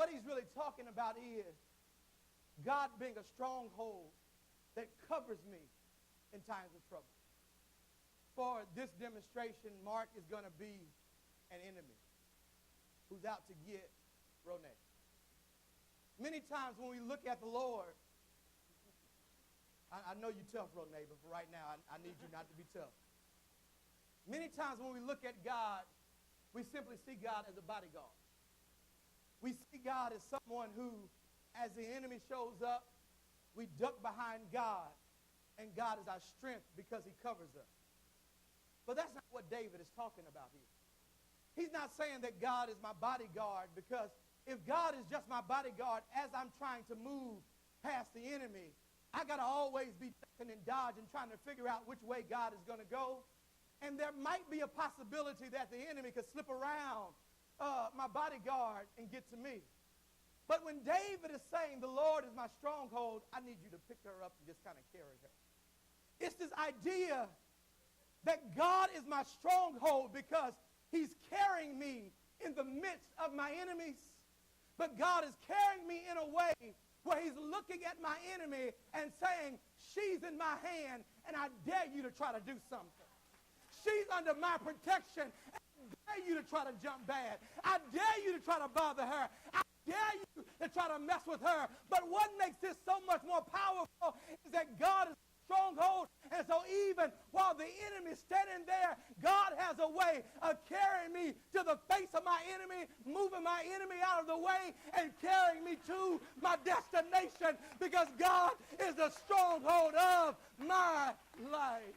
What he's really talking about is God being a stronghold that covers me in times of trouble. For this demonstration, Mark is going to be an enemy who's out to get Renee. Many times when we look at the Lord, I know you're tough, Renee, but for right now, I need you not to be tough. Many times when we look at God, we simply see God as a bodyguard. We see God as someone who, as the enemy shows up, we duck behind God, and God is our strength because he covers us. But that's not what David is talking about here. He's not saying that God is my bodyguard, because if God is just my bodyguard as I'm trying to move past the enemy, I got to always be ducking and dodging, trying to figure out which way God is going to go. And there might be a possibility that the enemy could slip around my bodyguard and get to me. But when David is saying the Lord is my stronghold, I need you to pick her up and just kind of carry her. It's this idea that God is my stronghold because he's carrying me in the midst of my enemies. But God is carrying me in a way where he's looking at my enemy and saying, she's in my hand, and I dare you to try to do something. She's under my protection, and I dare you to try to jump bad. I dare you to try to bother her. I dare you to try to mess with her. But what makes this so much more powerful is that God is a stronghold. And so even while the enemy is standing there, God has a way of carrying me to the face of my enemy, moving my enemy out of the way, and carrying me to my destination, because God is the stronghold of my life.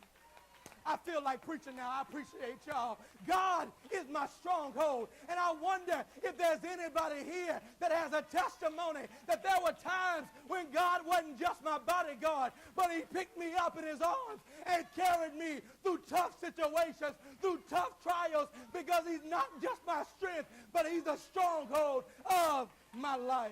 I feel like preaching now. I appreciate y'all. God is my stronghold. And I wonder if there's anybody here that has a testimony that there were times when God wasn't just my bodyguard, but he picked me up in his arms and carried me through tough situations, through tough trials, because he's not just my strength, but he's the stronghold of my life.